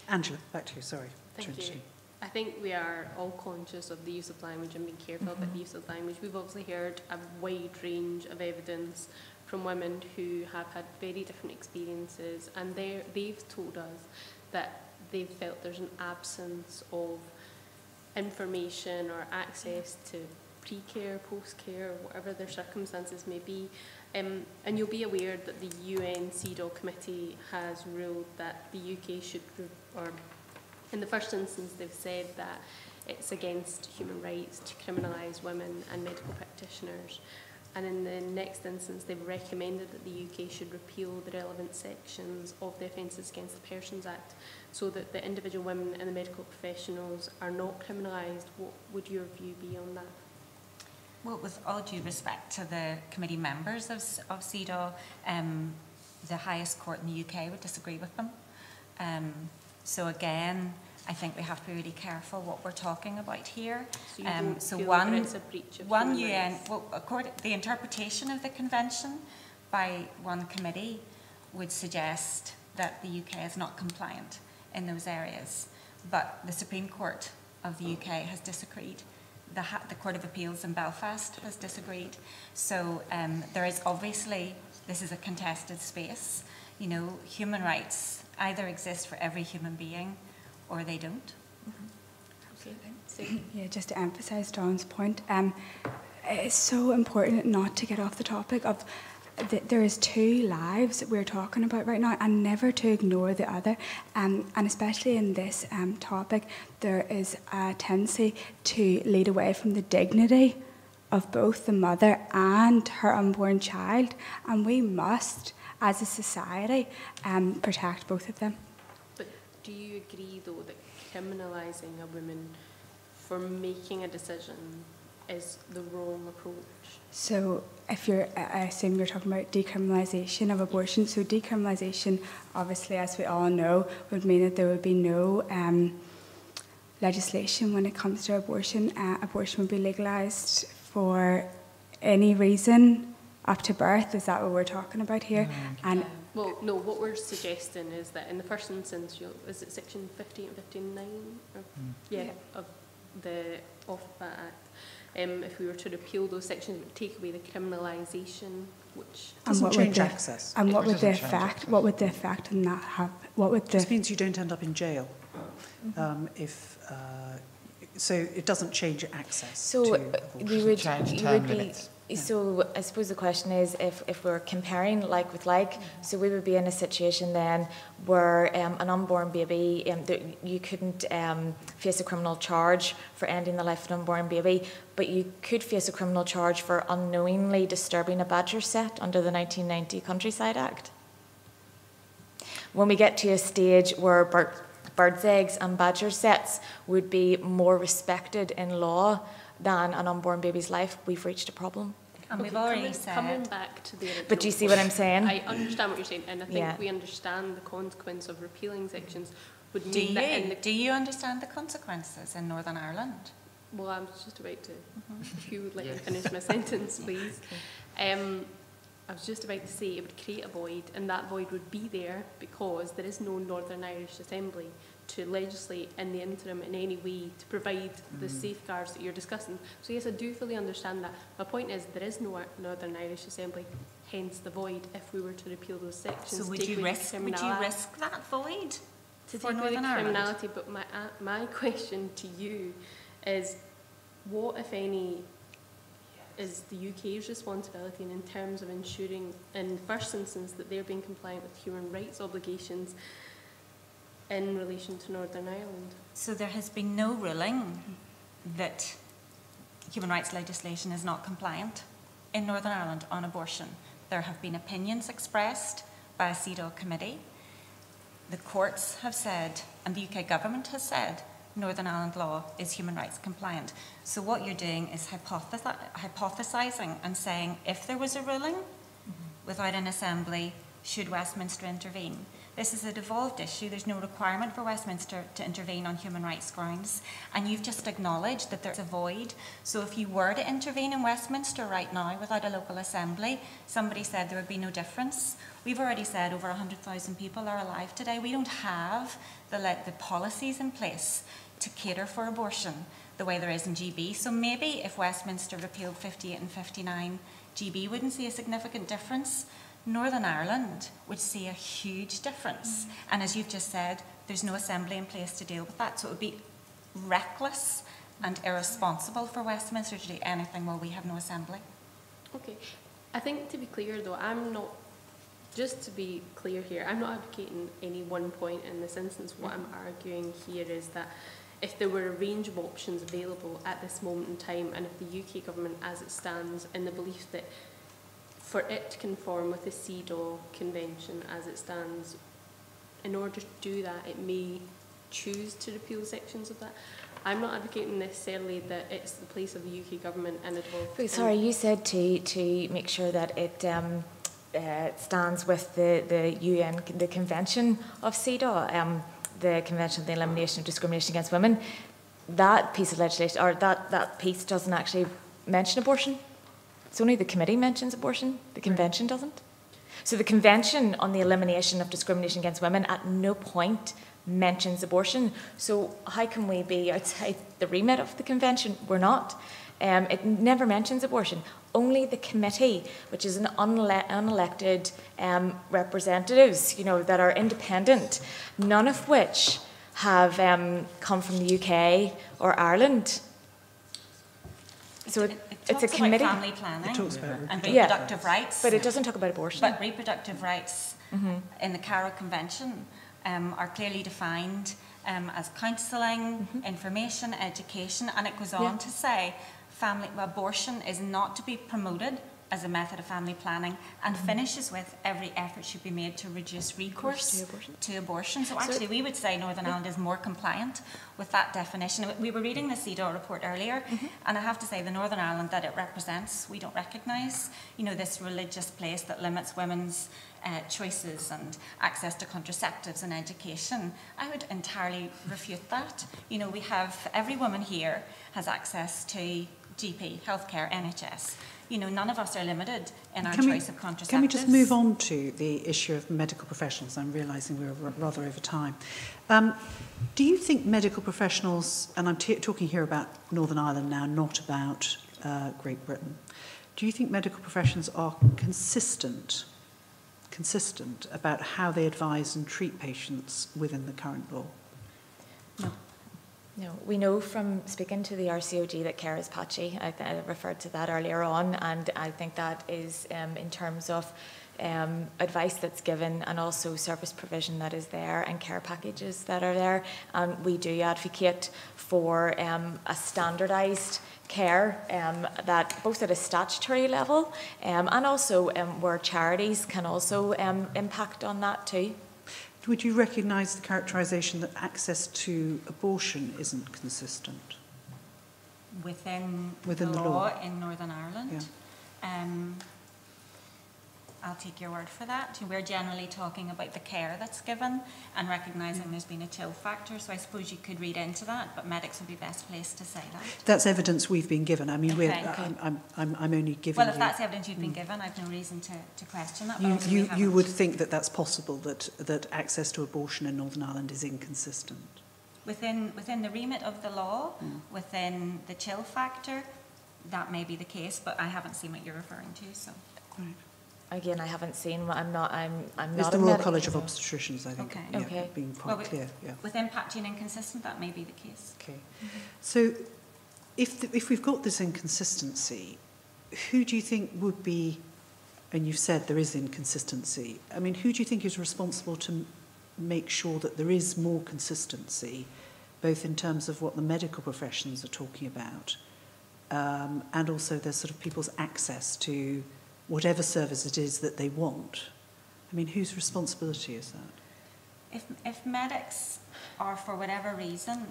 Angela, back to you, sorry. Thank you. I think we are all conscious of the use of language and being careful about the use of language. We've obviously heard a wide range of evidence from women who have had very different experiences, and they've told us that they've felt there's an absence of information or access to pre-care, post-care, whatever their circumstances may be. And you'll be aware that the UN CEDAW committee has ruled that the UK should, or in the first instance, they've said that it's against human rights to criminalise women and medical practitioners. And in the next instance, they've recommended that the UK should repeal the relevant sections of the Offences Against the Persons Act so that the individual women and the medical professionals are not criminalised. What would your view be on that? well, with all due respect to the committee members of CEDAW, the highest court in the UK would disagree with them. So again, I think we have to be really careful what we're talking about here. So you don't so feel one, that it's a breach of one human UN, rights? well, according the interpretation of the convention by one committee would suggest that the UK is not compliant in those areas, but the Supreme Court of the UK has disagreed. The Court of Appeals in Belfast has disagreed. So there is obviously, this is a contested space. You know, human rights either exist for every human being or they don't. Okay. Yeah, just to emphasise Dawn's point, it's so important not to get off the topic of there is two lives that we're talking about right now, and never to ignore the other. And especially in this topic, there is a tendency to lead away from the dignity of both the mother and her unborn child, and we must, as a society, protect both of them. But do you agree, though, that criminalising a woman for making a decision is the wrong approach? So if you're, I assume you're talking about decriminalisation of abortion. So decriminalisation, obviously, as we all know, would mean that there would be no legislation when it comes to abortion. Abortion would be legalised for any reason up to birth. Is that what we're talking about here? And well, no, what we're suggesting is that in the first instance, is it section 50 and 59? Or, yeah, of the OFBA Act. If we were to repeal those sections, it would take away the criminalisation, which doesn't change access. And what would the effect? What would the effect on that have? What would the? This means you don't end up in jail. So it doesn't change access. So to abortion. you would be. limits. So I suppose the question is, if we're comparing like with like, so we would be in a situation then where an unborn baby, you couldn't face a criminal charge for ending the life of an unborn baby, but you could face a criminal charge for unknowingly disturbing a badger set under the 1990 Countryside Act. When we get to a stage where birds' eggs and badger sets would be more respected in law than an unborn baby's life, we've reached a problem. And we've already said... Coming back to the original But do you see what I'm saying? I understand what you're saying, and I think we understand the consequence of repealing sections would mean that in the... Do you understand the consequences in Northern Ireland? Well, I was just about to... If you would let me finish my sentence, please. I was just about to say it would create a void, and that void would be there because there is no Northern Irish Assembly to legislate in the interim in any way to provide the safeguards that you're discussing. So yes, I do fully understand that. My point is there is no Northern Irish Assembly, hence the void if we were to repeal those sections. So would you risk that void to for take away Northern the Ireland? criminality? But my question to you is, what, if any, is the UK's responsibility in terms of ensuring, in the first instance, that they're being compliant with human rights obligations in relation to Northern Ireland? So there has been no ruling that human rights legislation is not compliant in Northern Ireland on abortion. There have been opinions expressed by a CEDAW committee. The courts have said, and the UK government has said, Northern Ireland law is human rights compliant. So what you're doing is hypothesising and saying, if there was a ruling without an assembly, should Westminster intervene? This is a devolved issue. There's no requirement for Westminster to intervene on human rights grounds. And you've just acknowledged that there's a void. So if you were to intervene in Westminster right now without a local assembly, somebody said there would be no difference. We've already said over 100,000 people are alive today. We don't have the policies in place to cater for abortion the way there is in GB. So maybe if Westminster repealed 58 and 59, GB wouldn't see a significant difference. Northern Ireland would see a huge difference. And as you've just said, there's no assembly in place to deal with that. So it would be reckless and irresponsible for Westminster to do anything while we have no assembly. Okay. I think, to be clear though, I'm not, just to be clear here, I'm not advocating any one point in this instance. What I'm arguing here is that if there were a range of options available at this moment in time, and if the UK government as it stands in the belief that for it to conform with the CEDAW convention as it stands, in order to do that it may choose to repeal sections of that. I'm not advocating necessarily that it's the place of the UK government and it Sorry, you said to make sure that it stands with the UN, the Convention of CEDAW, the Convention on the Elimination of Discrimination Against Women. That piece of legislation, or that piece doesn't actually mention abortion. It's only the committee mentions abortion, the convention doesn't. So the Convention on the Elimination of Discrimination Against Women at no point mentions abortion. So how can we be outside the remit of the convention? We're not. It never mentions abortion. Only the committee, which is an unelected representatives, that are independent, none of which have come from the UK or Ireland. So it's a committee. About family planning and Yeah. reproductive rights. But it doesn't talk about abortion. But reproductive rights in the Carroll Convention are clearly defined as counselling, information, education, and it goes on to say abortion is not to be promoted as a method of family planning, and finishes with every effort should be made to reduce recourse to abortion. So actually we would say Northern Ireland is more compliant with that definition. We were reading the CEDAW report earlier, and I have to say the Northern Ireland that it represents, we don't recognise, this religious place that limits women's choices and access to contraceptives and education. I would entirely refute that. We have, every woman here has access to GP, healthcare, NHS. None of us are limited in our choice of contraceptives. Can we just move on to the issue of medical professionals? I'm realising we're rather over time. Do you think medical professionals, and I'm talking here about Northern Ireland now, not about Great Britain, do you think medical professions are consistent about how they advise and treat patients within the current law? No, we know from speaking to the RCOG that care is patchy. I referred to that earlier on, and I think that is in terms of advice that's given and also service provision that is there and care packages that are there. And we do advocate for a standardised care that both at a statutory level and also where charities can also impact on that too. Would you recognise the characterisation that access to abortion isn't consistent? Within the law law in Northern Ireland? Yeah. I'll take your word for that. We're generally talking about the care that's given and recognising there's been a chill factor. So I suppose you could read into that, but medics would be best placed to say that. That's evidence we've been given. I mean, Okay. I'm only giving Well, if you... that's evidence you've been given, I've no reason to question that. But also You would think that that's possible, that access to abortion in Northern Ireland is inconsistent? Within the remit of the law, within the chill factor, that may be the case, but I haven't seen what you're referring to, so... Right. Again, I haven't seen. I'm not. It's the Royal College of Obstetricians, I think. Okay. Yeah, Okay. being quite clear. Yeah. Within patchy and inconsistent, that may be the case. Okay. So, if we've got this inconsistency, who do you think would be? And you've said there is inconsistency. I mean, who do you think is responsible to make sure that there is more consistency, both in terms of what the medical professions are talking about, and also there's sort of people's access to whatever service it is that they want? I mean, whose responsibility is that? If medics are, for whatever reason,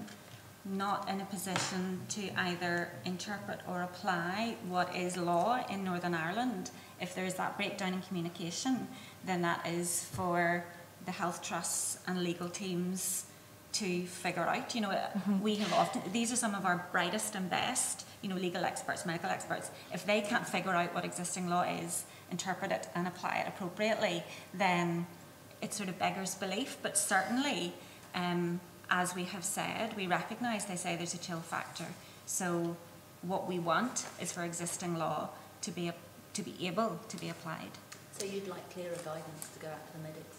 not in a position to either interpret or apply what is law in Northern Ireland, if there is that breakdown in communication, then that is for the health trusts and legal teams to figure out. You know, we have often, these are some of our brightest and best, you know, legal experts, medical experts. If they can't figure out what existing law is, interpret it and apply it appropriately, then it sort of beggars belief. But certainly, as we have said, we recognise, they say there's a chill factor. So what we want is for existing law to be able to be applied. So you'd like clearer guidance to go out to the medics?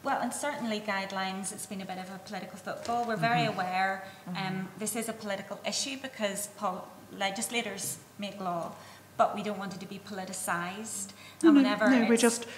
Well, and certainly guidelines, it's been a bit of a political football. We're very aware this is a political issue because legislators make law, but we don't want it to be politicised. And whenever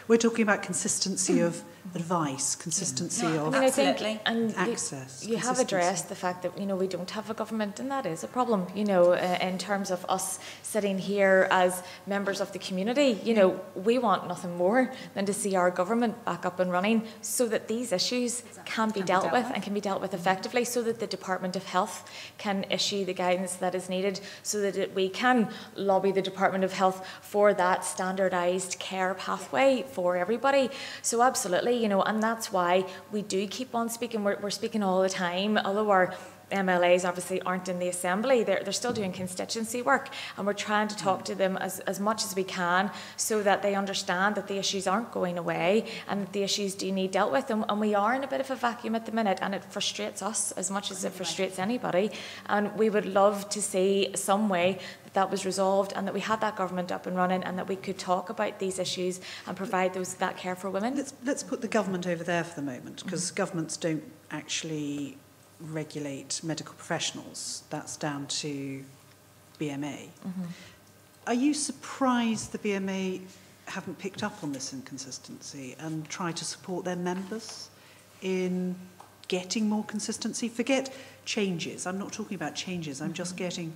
we're talking about consistency of advice, consistency of I think, access. You have addressed the fact that, you know, we don't have a government, and that is a problem, you know, in terms of us sitting here as members of the community. You know, we want nothing more than to see our government back up and running so that these issues can be dealt with and can be dealt with effectively, so that the Department of Health can issue the guidance that is needed, so that we can lobby the Department of Health for that standardised care pathway for everybody. So absolutely, you know, and that's why we do keep on speaking. We're speaking all the time, although our MLAs obviously aren't in the Assembly. They're still doing constituency work, and we're trying to talk to them as much as we can so that they understand that the issues aren't going away and that the issues do need dealt with. And we are in a bit of a vacuum at the minute, and it frustrates us as much as it frustrates anybody. And we would love to see some way that was resolved and that we had that government up and running and that we could talk about these issues and provide that care for women. Let's put the government over there for the moment, because governments don't actually regulate medical professionals. That's down to BMA. Are you surprised the BMA haven't picked up on this inconsistency and tried to support their members in getting more consistency? Forget changes. I'm not talking about changes. I'm just getting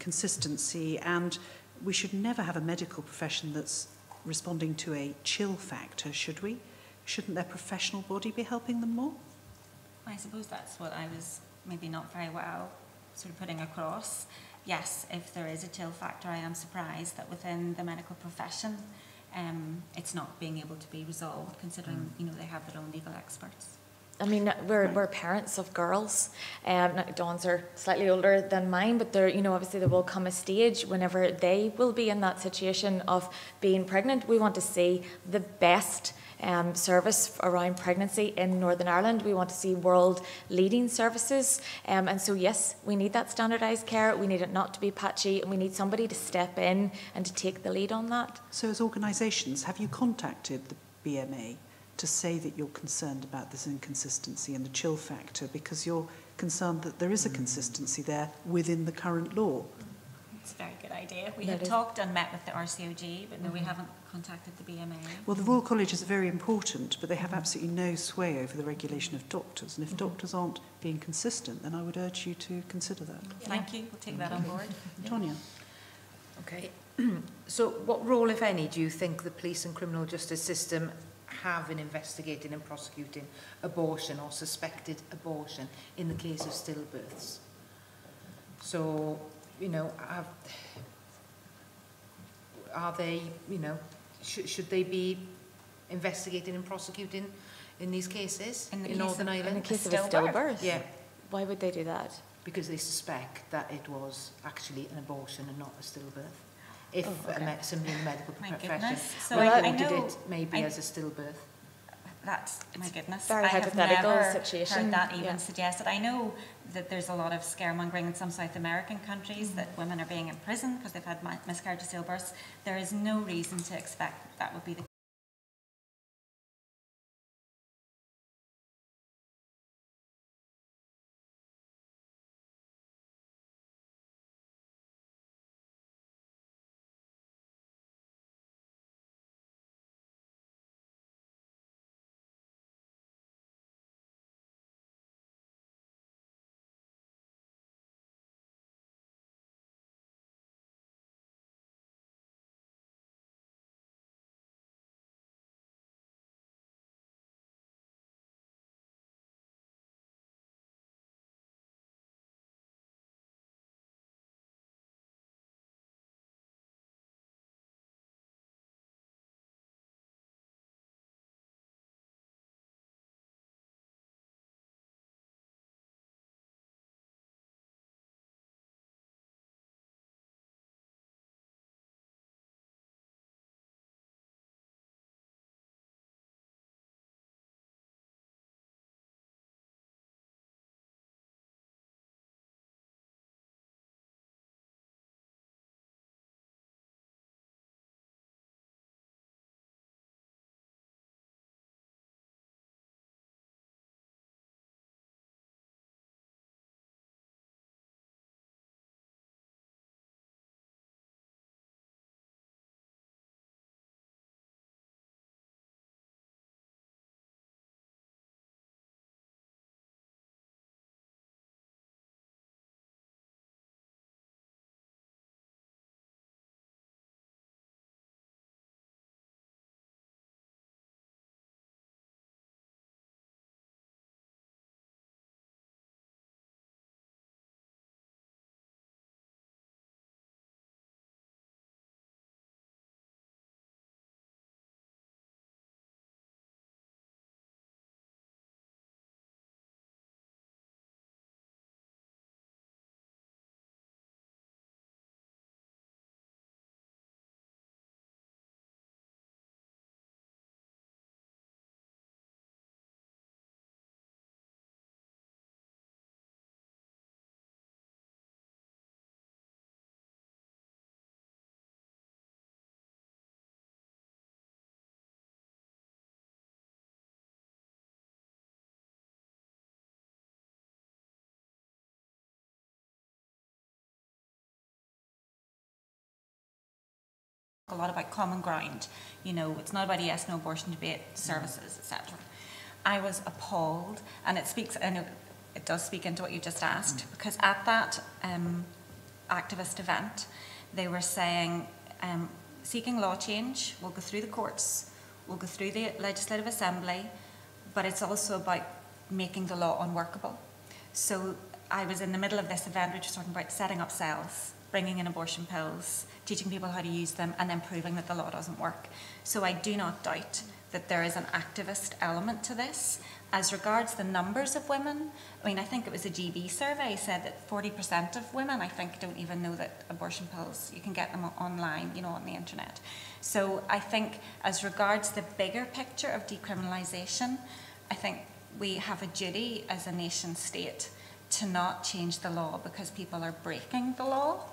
consistency, and we should never have a medical profession that's responding to a chill factor, should we? Shouldn't their professional body be helping them more? I suppose that's what I was maybe not very well sort of putting across. Yes, if there is a chill factor, I am surprised that within the medical profession it's not being able to be resolved, considering you know they have their own legal experts. I mean, we're parents of girls. Dawn's are slightly older than mine, but there, you know, obviously there will come a stage whenever they will be in that situation of being pregnant. We want to see the best service around pregnancy in Northern Ireland. We want to see world-leading services. And so, yes, we need that standardised care. We need it not to be patchy, and we need somebody to step in and to take the lead on that. So as organisations, have you contacted the BMA to say that you're concerned about this inconsistency and the chill factor, because you're concerned that there is a consistency there within the current law? It's a very good idea. We have talked and met with the RCOG, but no, we haven't contacted the BMA. Well, the Royal College is very important, but they have absolutely no sway over the regulation of doctors. And if doctors aren't being consistent, then I would urge you to consider that. Thank you. We'll take that on board. Tonya. Okay. So what role, if any, do you think the police and criminal justice system have in investigating and prosecuting abortion or suspected abortion in the case of stillbirths? So, you know, are they, you know, should they be investigating and prosecuting in these cases in Northern Ireland? In the case of a stillbirth? Yeah. Why would they do that? Because they suspect that it was actually an abortion and not a stillbirth. If somebody in the medical profession So recorded it maybe as a stillbirth. That's, my goodness, very I have hypothetical never situation. heard that even suggested. I know that there's a lot of scaremongering in some South American countries that women are being imprisoned because they've had miscarriage of stillbirths. There is no reason to expect that would be the a lot about common ground. You know, it's not about yes, no abortion debate, services, etc. I was appalled, and it speaks, I know it does speak into what you just asked, because at that activist event, they were saying, seeking law change will go through the courts, will go through the Legislative Assembly, but it's also about making the law unworkable. So I was in the middle of this event, which was talking about setting up cells, bringing in abortion pills, teaching people how to use them, and then proving that the law doesn't work. So I do not doubt that there is an activist element to this. As regards the numbers of women, I mean, I think it was a GB survey said that 40% of women, I think, don't even know that abortion pills, you can get them online, you know, on the internet. So I think as regards the bigger picture of decriminalisation, I think we have a duty as a nation state to not change the law because people are breaking the law.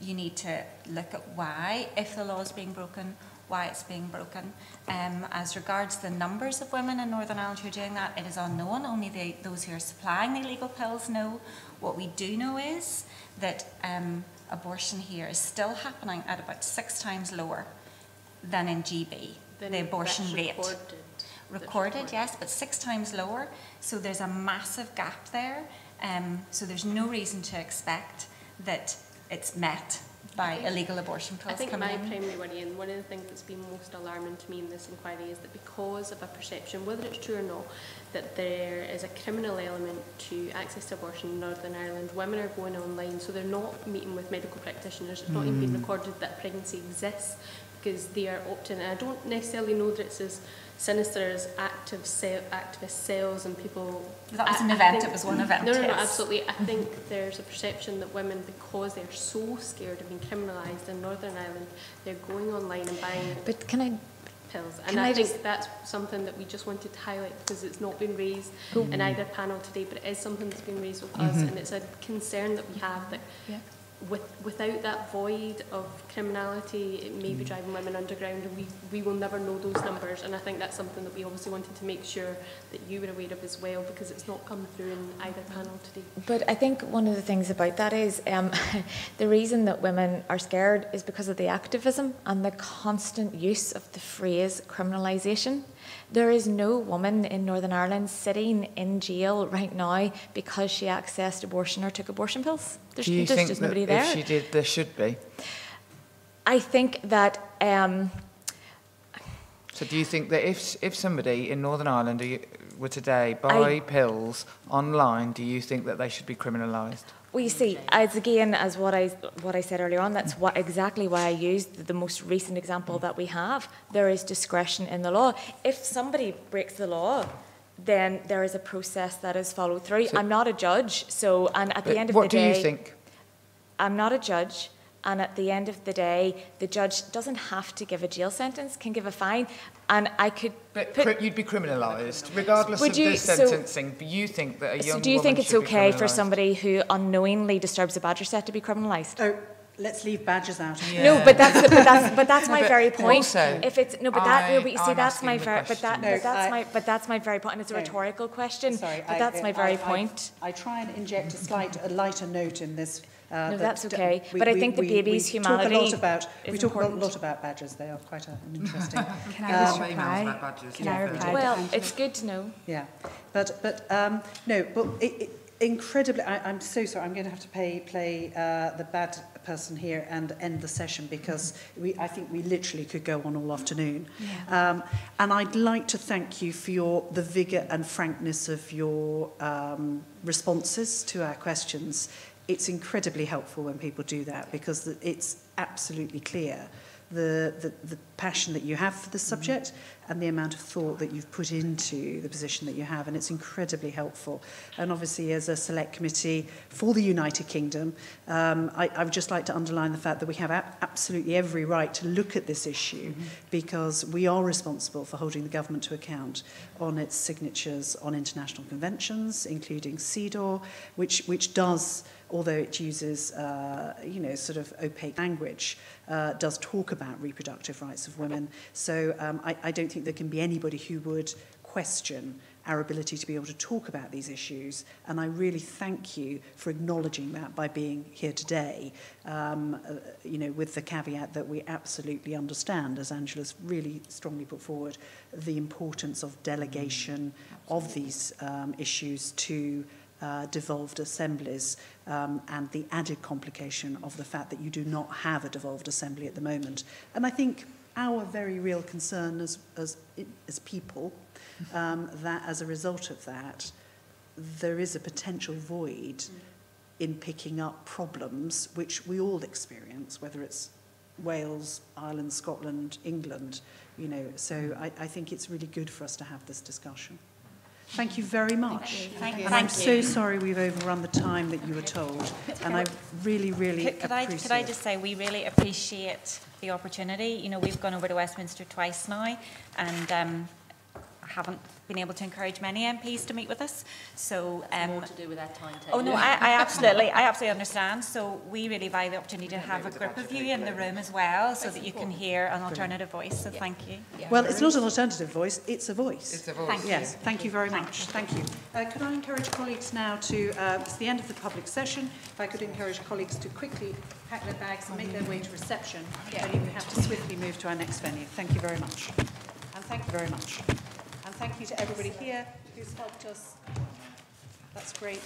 You need to look at why, if the law is being broken, why it's being broken. As regards the numbers of women in Northern Ireland who are doing that, it is unknown. Only those who are supplying the illegal pills know. What we do know is that abortion here is still happening at about 6 times lower than in GB, the abortion rate. Recorded, yes, but 6 times lower. So there's a massive gap there. So there's no reason to expect that it's met by illegal abortion pills coming in. I think my primary worry, and one of the things that's been most alarming to me in this inquiry, is that because of a perception, whether it's true or not, that there is a criminal element to access to abortion in Northern Ireland. Women are going online, so they're not meeting with medical practitioners. It's not even been recorded that pregnancy exists because they are opt-in. And I don't necessarily know that it's as sinister as activist cells and people. That was an event, it was one event. No, yes. absolutely. I think there's a perception that women, because they're so scared of being criminalised in Northern Ireland, they're going online and buying But can I pills. And I think that's something that we just wanted to highlight because it's not been raised in either panel today, but it is something that's been raised with us, and it's a concern that we have that without that void of criminality, it may be driving women underground, and we will never know those numbers. And I think that's something that we obviously wanted to make sure that you were aware of as well, because it's not come through in either panel today. But I think one of the things about that is the reason that women are scared is because of the activism and the constant use of the phrase criminalisation. There is no woman in Northern Ireland sitting in jail right now because she accessed abortion or took abortion pills. Do you think just that nobody there. if she did, there should be? I think that... So do you think that if somebody in Northern Ireland were today buy pills online, do you think that they should be criminalised? Well, you see, as again, as what I said earlier on, that's exactly why I used the most recent example that we have. There is discretion in the law. If somebody breaks the law, then there is a process that is followed through. So, I'm not a judge, and at the end of the day... What do you think? I'm not a judge, and at the end of the day, the judge doesn't have to give a jail sentence, can give a fine, and I could... But you'd be criminalised, regardless of the sentencing. But you think that a young woman do you think it's should be okay for criminalised? somebody who unknowingly disturbs a badger set to be criminalised? Oh, let's leave badgers out. Yeah. No, but that's my very point. Also, if it's no, but that no, but you see, I'm that's asking my the very, question. that's my very point, and it's a rhetorical question. Sorry, but that's my very point. I try and inject a lighter note in this. No, that's okay. But I think the baby's humanity we talk a important. lot about badgers. They are quite an interesting. Can I just reply? Can I reply? Well, it's good to know. Yeah, but no, but incredibly. I'm so sorry. I'm going to have to play the bad person here and end the session because I think we literally could go on all afternoon. Yeah. And I'd like to thank you for the vigour and frankness of your responses to our questions. It's incredibly helpful when people do that because it's absolutely clear the passion that you have for the subject and the amount of thought that you've put into the position that you have, and it's incredibly helpful. And obviously, as a select committee for the United Kingdom, I would just like to underline the fact that we have absolutely every right to look at this issue because we are responsible for holding the government to account on its signatures on international conventions, including CEDAW, which does, although it uses, sort of opaque language, does talk about reproductive rights of women. So I don't think there can be anybody who would question our ability to be able to talk about these issues. And I really thank you for acknowledging that by being here today, with the caveat that we absolutely understand, as Angela's really strongly put forward, the importance of delegation of these issues to devolved assemblies and the added complication of the fact that you do not have a devolved assembly at the moment. And I think our very real concern as people, that as a result of that, there is a potential void in picking up problems which we all experience, whether it's Wales, Ireland, Scotland, England, so I think it's really good for us to have this discussion. Thank you very much. Thank you. And I'm so sorry we've overrun the time that you were told. And I really, really appreciate Could I just say we really appreciate the opportunity. We've gone over to Westminster twice now and haven't been able to encourage many MPs to meet with us. So more to do with that timetable. Oh no, I absolutely understand. So we really value the opportunity to have a group of you in the room as well, so that you can hear an alternative voice. So thank you. Yeah. Well, it's not an alternative voice; it's a voice. It's a voice. Thank you. Yes, thank you very much. Thank you. Could I encourage colleagues now to? It's the end of the public session. If I could encourage colleagues to quickly pack their bags and make their way to reception, then we have to swiftly move to our next venue. Thank you very much. And thank you very much. And thank you to everybody here who's helped us. That's great.